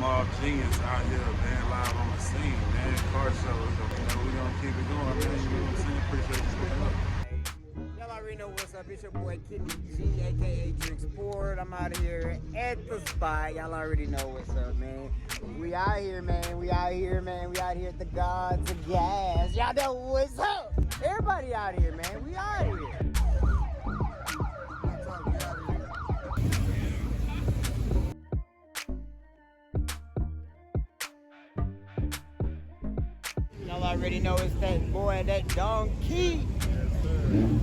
Mob Genius out here, man, live on the scene, man. Car shows, we gonna keep it going, man. You know what I'm saying? Appreciate you putting up. Y'all already know what's up. It's your boy Kidney G, aka Drink Sport. I'm out here at the spot. Y'all already know what's up, man. We out here, man. We out here, man. We out here at the Gods of Gas. Y'all know what's up. Everybody out here, man. We out here. Y'all already know it's that boy, that donkey. Yes, sir.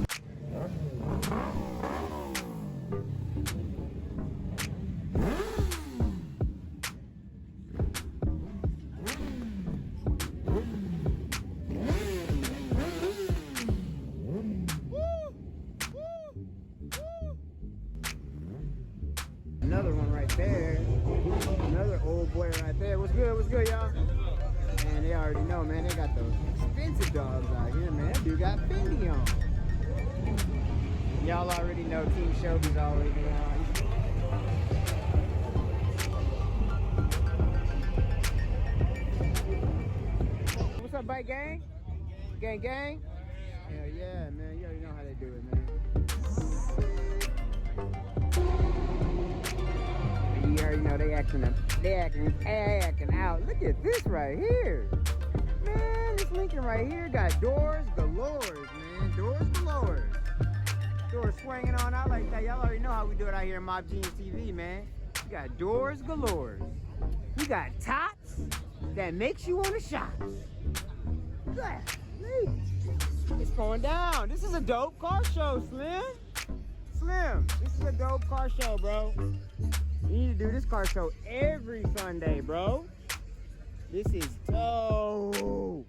Another one right there. Another old boy right there. What's good, y'all? Man, they already know, man. They got those expensive dogs out here, man. That dude got Fendi on. Y'all already know Team Shelby's always around. What's up, bike gang? Gang, gang? Hell yeah, man. You already know how they do it, man. You already know they acting out. Look at this right here. Man, this Lincoln right here got doors galores, man. Doors galore. Doors swinging on out like that. Y'all already know how we do it out here in Mob Genius TV, man. We got doors galore. We got tops that makes you want to shop. It's going down. This is a dope car show, Slim. Slim, this is a dope car show, bro. You need to do this car show every Sunday, bro. This is dope.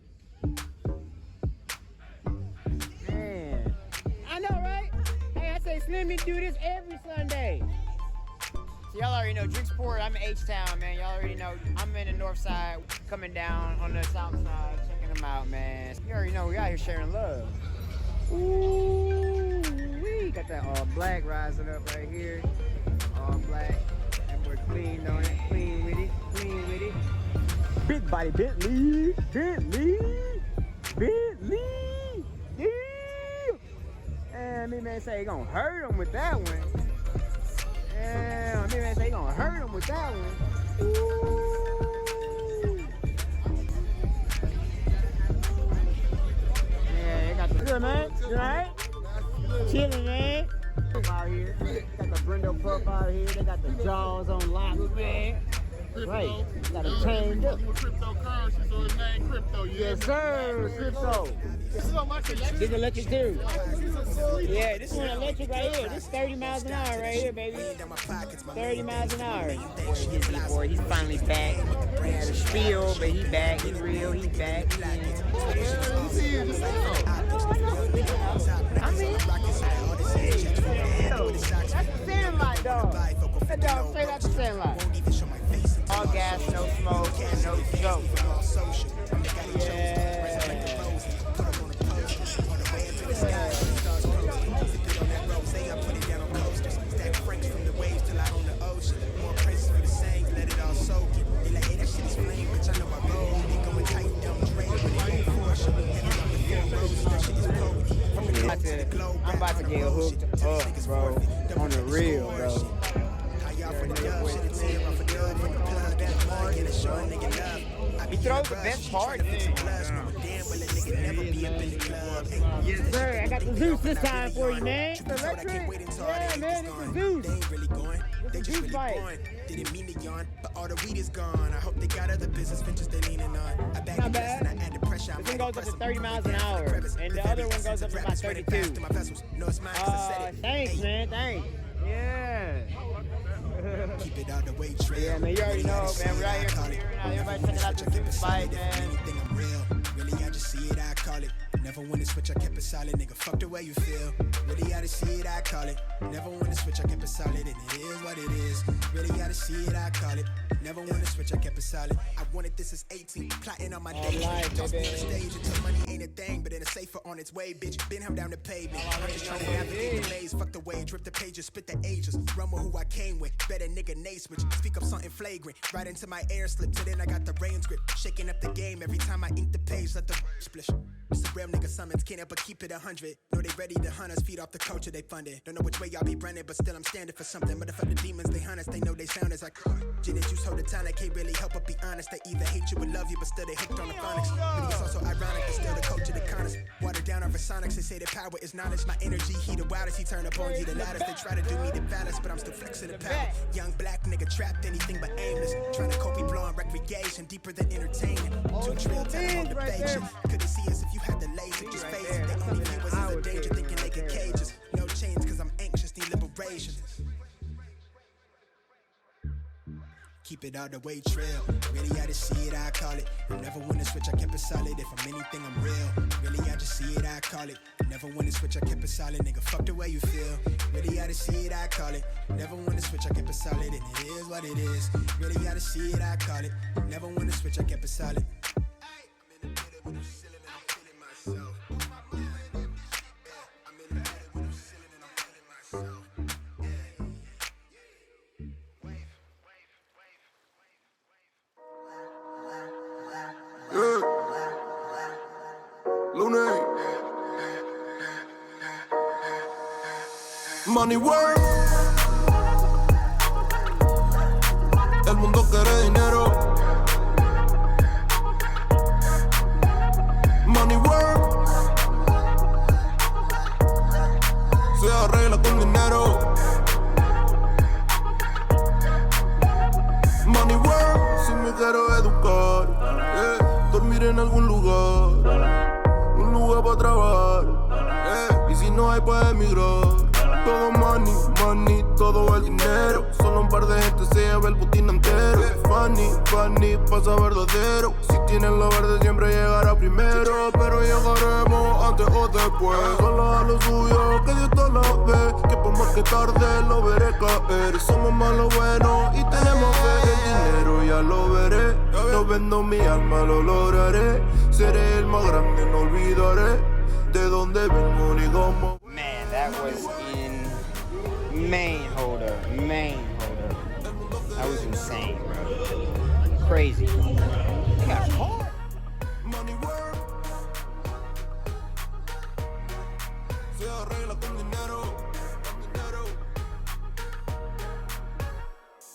Man. I know, right? Hey, I say Slim, you do this every Sunday. So y'all already know, Drink Sport, I'm in H-Town, man. Y'all already know, I'm in the north side, coming down on the south side, checking them out, man. You already know, we out here sharing love. Ooh, we got that all black rising up right here. All black. We're clean on it, clean with it, clean with it. Big body Bentley, Bentley, Bentley. Yeah. And me man say he gonna hurt him with that one. And me man say he gonna hurt him with that one. Ooh. Yeah, they got the good man. You alright? Chillin', man. Out here, got the Brendo pup out here. They got the jaws on lock, man. Right, got them chained up. Cryptocurrency, so his name Crypto. Yes, sir, Crypto. This is electric. This is electric too. Yeah, this one electric right here. This 30 miles an hour right here, baby. 30 miles an hour. Boy, he's finally back. He had a spiel, but he back. He real. He back. I mean, that's the Sandlot, dog. That dog straight out the Sandlot. All gas, no smoke, and no joke. Yeah. I'm about to get hooked up, bro. On the real, bro. He throws the best party. Yes, sir. I got the Zeus this time for you, man. The electric. Yeah, man. It's the Zeus. It's the Zeus bike. Didn't mean to yawn, but all the weed is gone. I hope they got other business ventures they leaning on. Not bad. This one goes up to 30 miles an hour, and the other one goes up to about 32. Thanks, man. Thanks. Yeah. Keep it out the way, yeah, man. You already know, man. We're out here clearing out. Everybody checking out the Zeus bike, man. Anything I'm real. Really, I just see it, I call it. Never want to switch, I kept it solid. Nigga, fuck the way you feel. Really, I just see it, I call it. Never want to switch, I kept it solid. And it is what it is. Really, I just see it, I call it. Never wanna switch, I kept it solid. I wanted this as 18, plotting on my day. life, Tossed me on baby. the stage until money ain't a thing, but in a safer on its way, bitch. Been held down the pavement. I'm just trying to navigate the maze. Fuck the way, drip the pages, spit the ages. Run with who I came with. Better nigga nay switch. Speak up something flagrant. Right into my air slip. So then I got the reins grip. Shaking up the game every time I ink the page. Let the splish. It's a real nigga summons. Can't ever keep it 100. Know they ready to hunt us. Feed off the culture they funded. Don't know which way y'all be running, but still I'm standing for something. Motherfucker demons, they hunt us. They know they sound as I gin and juice hold the time. They can't really help but be honest. They either hate you or love you, but still they hooked on the phonics. But it's also ironic. It's still the culture that con us. Water down over sonics. They say the power is knowledge. My energy, he the wildest. He turn up on you the loudest. They try to do me the baddest, but I'm still flexing the power. Young black nigga trapped anything but aimless. Trying to cope, we blowing recreation. Deeper than entertainment. Too trill, telling on the fake shit. Couldn't see us if you had the laser. Just face it. They only view us as a danger. Thinking they could cage us. No chains, cause I'm anxious. Need liberation. Keep it all the way trail. Really, I just see it, I call it. I never wanna switch, I kept it solid. If I'm anything, I'm real. Really, I just see it, I call it. Never wanna switch, I kept it solid. Nigga, fuck the way you feel. Really, I just see it, I call it. Never wanna switch, I kept it solid. And it is what it is. Really, I just see it, I call it. Never wanna switch, I kept it solid. I'm in the middle with a ceiling and I'm feeling myself. I'm in the middle with a ceiling and I'm feeling myself. Yeah. Lunes. Money work. El mundo quiere dinero. Money work. Se arregla con dinero. Money work. Si me quiero educar, dormir en algún lugar, un lugar para trabajar, y si no hay pues emigrar. Todo money, money, todo el dinero. Solo un par de gente se lleva el botín entero. Funny, funny, pasa verdadero. Si tienen lo verde siempre llegará primero. Pero llegaremos antes o después. Solo a lo suyo, que Dios te la ve. Que por más que tarde lo veré caer. Somos más lo bueno y tenemos fe. El dinero ya lo veré. No vendo mi alma, lo lograré. Seré el más grande, no olvidaré de dónde vengo ni cómo. Man, that was in main holder. That was insane, bro. Crazy. They got caught. Money work. Se arregla con dinero.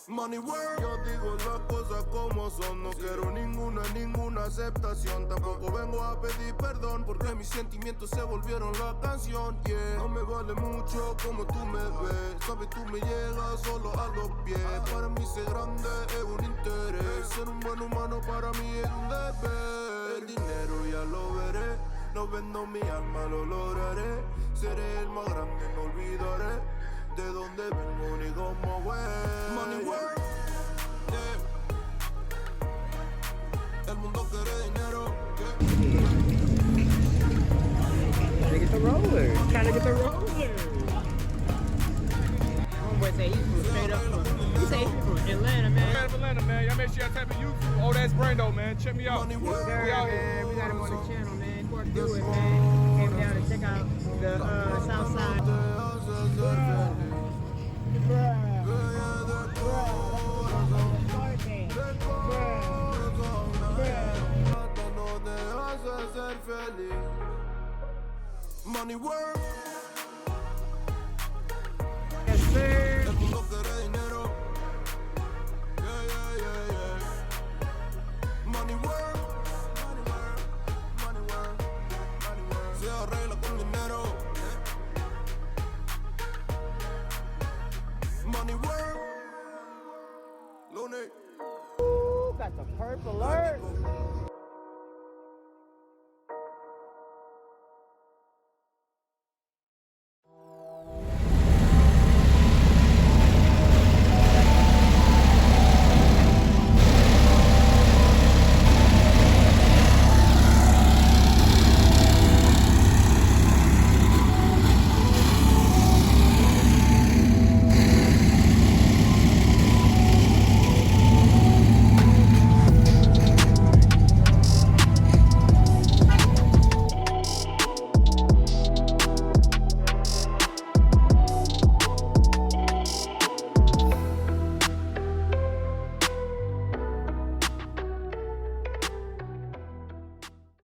Money work. Yo digo las cosas como son. No quiero ninguna aceptación. Tampoco vengo a pedir perdón porque mis sentimientos se volvieron la canción. Yeah. No me vale mucho como tú me ves. Sabes, tú me llegas solo a los pies. Para mí ser grande es un interés. Ser un buen humano para mí es un deber. El dinero ya lo veré. No vendo mi alma, lo lograré. Seré el más grande, no olvidaré de dónde vengo ni cómo voy. Money work, yeah. El mundo quiere dinero, yeah. Trying to get the roller. Homeboy say he's from straight up from, he say he's from Atlanta, man. Atlanta, man. Y'all make sure y'all type in YouTube. Oh, that's Brando, man. Check me out. Money work, There, We out man. here. We got him on the channel, man. Court do it, man. Came down to check out the south side. Money work. Yes, sir. El mundo quiere dinero. Yeah. Money work. Se arregla con dinero. Money work. Lunes. Ooh, got the purple alert.